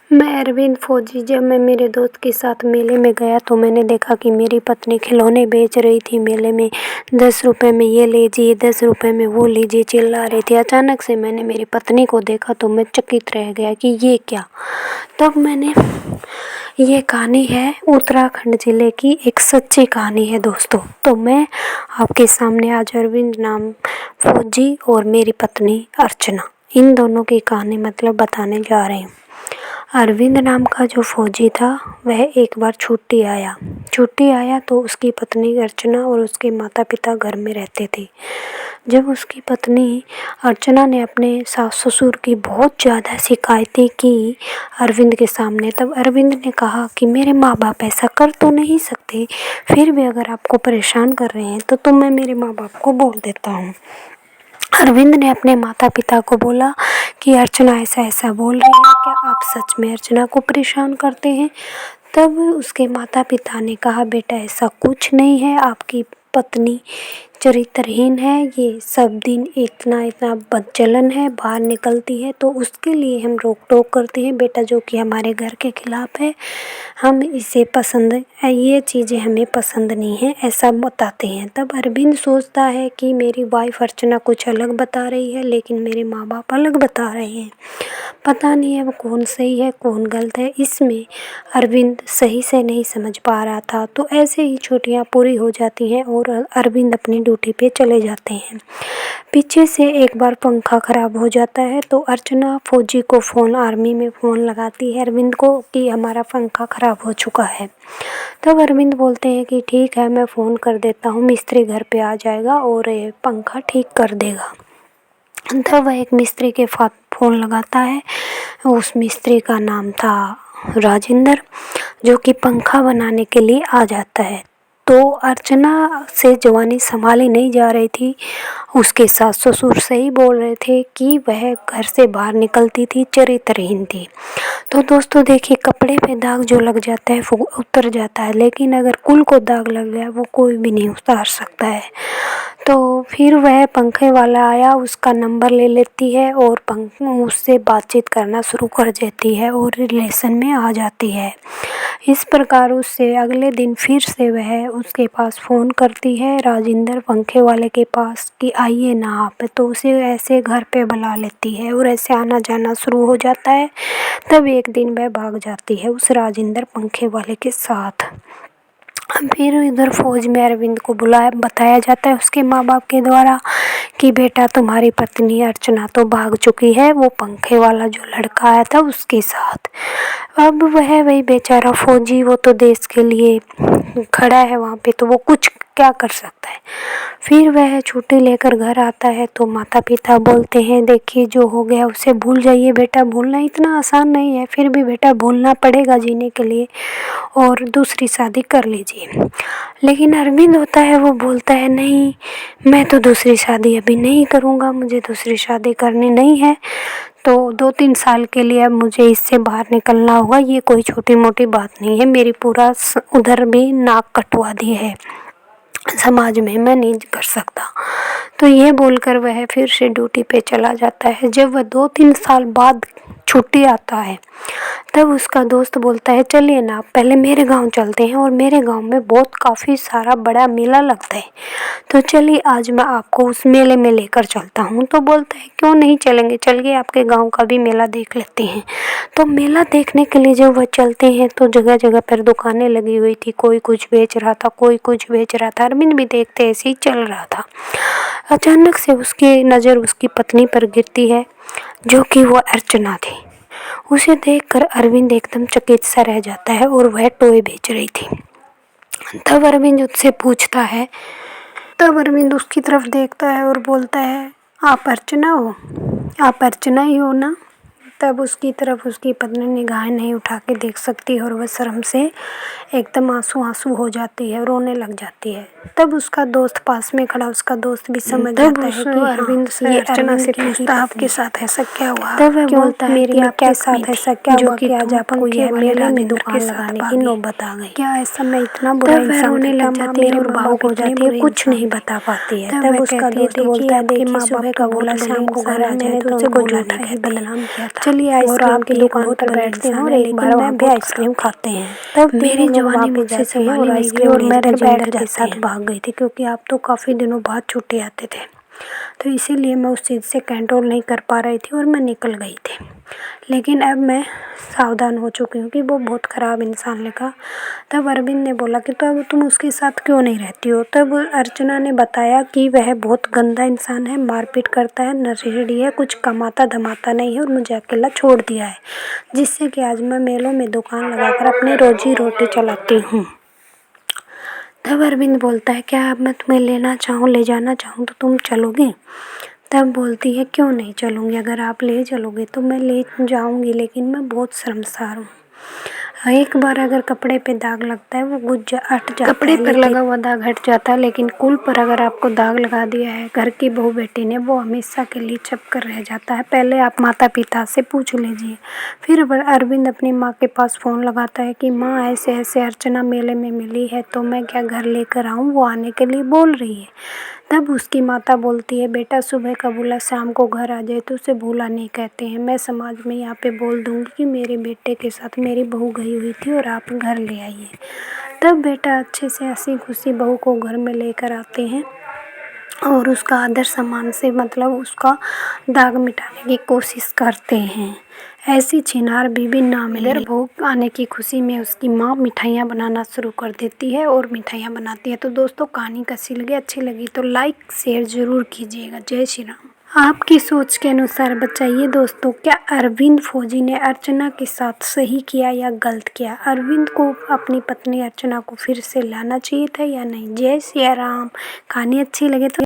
मैं अरविंद फौजी। जब मैं मेरे दोस्त के साथ मेले में गया तो मैंने देखा कि मेरी पत्नी खिलौने बेच रही थी मेले में। 10 रुपए में ये लीजिए, 10 रुपए में वो लीजिए चिल्ला रही थी। अचानक से मैंने मेरी पत्नी को देखा तो मैं चकित रह गया कि ये क्या। तब मैंने ये कहानी है उत्तराखंड ज़िले की एक सच्ची कहानी है दोस्तों। तो मैं आपके सामने आज अरविंद नाम फौजी और मेरी पत्नी अर्चना, इन दोनों की कहानी बताने जा रही हूँ। अरविंद नाम का जो फौजी था वह एक बार छुट्टी आया तो उसकी पत्नी अर्चना और उसके माता पिता घर में रहते थे। जब उसकी पत्नी अर्चना ने अपने सास ससुर की बहुत ज़्यादा शिकायतें की अरविंद के सामने, तब अरविंद ने कहा कि मेरे माँ बाप ऐसा कर तो नहीं सकते, फिर भी अगर आपको परेशान कर रहे हैं तो मैं मेरे माँ बाप को बोल देता हूँ। अरविंद ने अपने माता पिता को बोला कि अर्चना ऐसा ऐसा बोल रही है, क्या आप सच में अर्चना को परेशान करते हैं। तब उसके माता पिता ने कहा, बेटा ऐसा कुछ नहीं है, आपकी पत्नी चरित्रहीन है, ये सब दिन इतना बदचलन है, बाहर निकलती है तो उसके लिए हम रोक टोक करते हैं बेटा, जो कि हमारे घर के खिलाफ है। हम इसे पसंद ये चीज़ें हमें पसंद नहीं है, ऐसा बताते हैं। तब अरविंद सोचता है कि मेरी वाइफ अर्चना कुछ अलग बता रही है लेकिन मेरे माँ बाप अलग बता रहे हैं, पता नहीं अब कौन सही है कौन गलत है। इसमें अरविंद सही से नहीं समझ पा रहा था। तो ऐसे ही छुट्टियां पूरी हो जाती हैं और अरविंद अपनी ड्यूटी पे चले जाते हैं। पीछे से एक बार पंखा ख़राब हो जाता है तो अर्चना फौजी को आर्मी में फ़ोन लगाती है अरविंद को कि हमारा पंखा ख़राब हो चुका है। तब अरविंद बोलते हैं कि ठीक है, मैं फ़ोन कर देता हूँ, मिस्त्री घर पे आ जाएगा और ये पंखा ठीक कर देगा। तब वह एक मिस्त्री के फ़ोन लगाता है। उस मिस्त्री का नाम था राजेंद्र, जो कि पंखा बनाने के लिए आ जाता है। तो अर्चना से जवानी संभाली नहीं जा रही थी। उसके सास ससुर सही बोल रहे थे कि वह घर से बाहर निकलती थी, चरित्रहीन थी। तो दोस्तों देखिए, कपड़े पे दाग जो लग जाता है वो उतर जाता है, लेकिन अगर कुल को दाग लग गया वो कोई भी नहीं उतार सकता है। तो फिर वह पंखे वाला आया, उसका नंबर ले लेती है और उससे बातचीत करना शुरू कर देती है और रिलेशन में आ जाती है। इस प्रकार उससे अगले दिन फिर से वह उसके पास फ़ोन करती है राजेंद्र पंखे वाले के पास कि आइए ना आप, तो उसे ऐसे घर पे बुला लेती है और ऐसे आना जाना शुरू हो जाता है। तब एक दिन वह भाग जाती है उस राजेंद्र पंखे वाले के साथ। फिर इधर फौज में अरविंद को बताया जाता है उसके माँ बाप के द्वारा कि बेटा तुम्हारी पत्नी अर्चना तो भाग चुकी है, वो पंखे वाला जो लड़का आया था उसके साथ। अब वही बेचारा फौजी, वो तो देश के लिए खड़ा है वहाँ पे, तो वो कुछ क्या कर सकता है। फिर वह छुट्टी लेकर घर आता है तो माता पिता बोलते हैं, देखिए जो हो गया उसे भूल जाइए बेटा, भूलना इतना आसान नहीं है, फिर भी बेटा भूलना पड़ेगा जीने के लिए और दूसरी शादी कर लीजिए। लेकिन अरविंद होता है वो बोलता है, नहीं मैं तो दूसरी शादी अभी नहीं करूँगा, मुझे दूसरी शादी करनी नहीं है। तो 2-3 साल के लिए अब मुझे इससे बाहर निकलना होगा, ये कोई छोटी मोटी बात नहीं है, मेरी पूरा उधर भी नाक कटवा दी है समाज में, मैं नहीं कर सकता। तो ये बोलकर वह फिर से ड्यूटी पे चला जाता है। जब वह 2-3 साल बाद छुट्टी आता है तब उसका दोस्त बोलता है, चलिए ना पहले मेरे गांव चलते हैं और मेरे गांव में बहुत काफ़ी सारा बड़ा मेला लगता है, तो चलिए आज मैं आपको उस मेले में लेकर चलता हूँ। तो बोलता है क्यों नहीं चलेंगे, चलिए आपके गांव का भी मेला देख लेते हैं। तो मेला देखने के लिए जब वह चलते हैं तो जगह जगह पर दुकानें लगी हुई थी, कोई कुछ बेच रहा था कोई कुछ बेच रहा था। अरविंद भी देखते ऐसे ही चल रहा था। अचानक से उसकी नज़र उसकी पत्नी पर गिरती है, जो कि वो अर्चना थी। उसे देखकर अरविंद एकदम चकित सा रह जाता है और वह टॉय बेच रही थी। तब अरविंद उससे पूछता है, तब अरविंद उसकी तरफ देखता है और बोलता है, आप अर्चना हो, आप अर्चना ही हो ना। तब उसकी तरफ उसकी पत्नी निगाहें नहीं उठा के देख सकती और वह शर्म से एकदम आंसू आंसू हो जाती है, रोने लग जाती है। तब उसका दोस्त पास में खड़ा, उसका दोस्त भी समझ जाता है कि अरविंद से अर्चना से पूछता है आपके साथ ऐसा क्या हुआ। तब वह बोलता है कि आपके साथ ऐसा क्या हुआ कि आज आपको यह मेले में दुकान लगाने की नौबत आ गई। क्या ऐसा मैं इतना बुरा इंसान रोने लग जाती है और भावुक हो जाती है, कुछ नहीं बता पाती है। तब उसका दोस्त बोलता है देखिए माँ बाप का बोला शाम को घर आ जाए तो उसे झूठा ही बदनाम किया था। चलिए आइसक्रीम की दुकान पर बैठते हैं और एक बार वहाँ पे आइसक्रीम खाते हैं। तब मेरी जवानी मुझसे संभाली नहीं गई और मैं राजेंद्र के साथ भाग गई थी, क्योंकि आप तो काफ़ी दिनों बाद छुट्टी आते थे, तो इसीलिए मैं उस चीज़ से कंट्रोल नहीं कर पा रही थी और मैं निकल गई थी। लेकिन अब मैं सावधान हो चुकी हूँ कि वो बहुत ख़राब इंसान लगा। तब अरविंद ने बोला कि तो अब तुम उसके साथ क्यों नहीं रहती हो। तब अर्चना ने बताया कि वह बहुत गंदा इंसान है, मारपीट करता है, नशेड़ी है, कुछ कमाता धमाता नहीं है और मुझे अकेला छोड़ दिया है, जिससे कि आज मैं मेलों में दुकान लगाकर अपनी रोजी रोटी चलाती हूँ। तब अरविंद बोलता है क्या अब मैं तुम्हें ले जाना चाहूँ तो तुम चलोगी। तब बोलती है क्यों नहीं चलूँगी, अगर आप ले चलोगे तो मैं ले जाऊँगी, लेकिन मैं बहुत शर्मसार हूँ। एक बार अगर कपड़े पे दाग लगता है वो हट जाता है, कपड़े पर लगा हुआ दाग हट जाता है, लेकिन कुल पर अगर आपको दाग लगा दिया है घर की बहू बेटी ने, वो हमेशा के लिए छप कर रह जाता है। पहले आप माता पिता से पूछ लीजिए। फिर अरविंद अपनी माँ के पास फ़ोन लगाता है कि माँ ऐसे ऐसे अर्चना मेले में मिली है, तो मैं क्या घर लेकर आऊँ, वो आने के लिए बोल रही है। तब उसकी माता बोलती है बेटा सुबह का भूला शाम को घर आ जाए तो उसे भूला नहीं कहते हैं। मैं समाज में यहाँ पे बोल दूँगी कि मेरे बेटे के साथ मेरी बहू गई हुई थी और आप घर ले आइए। तब बेटा अच्छे से हंसी खुशी बहू को घर में लेकर आते हैं और उसका आदर सम्मान से मतलब उसका दाग मिटाने की कोशिश करते हैं। ऐसी छिनार बीबी ना मिले। भोग आने की खुशी में उसकी माँ मिठाइयाँ बनाना शुरू कर देती है और मिठाइयाँ बनाती है। तो दोस्तों कहानी कैसी लगी, अच्छी लगी तो लाइक शेयर ज़रूर कीजिएगा। जय श्री राम। आपकी सोच के अनुसार बताइए दोस्तों, क्या अरविंद फौजी ने अर्चना के साथ सही किया या गलत किया। अरविंद को अपनी पत्नी अर्चना को फिर से लाना चाहिए था या नहीं। जय श्री राम। कहानी अच्छी लगे तो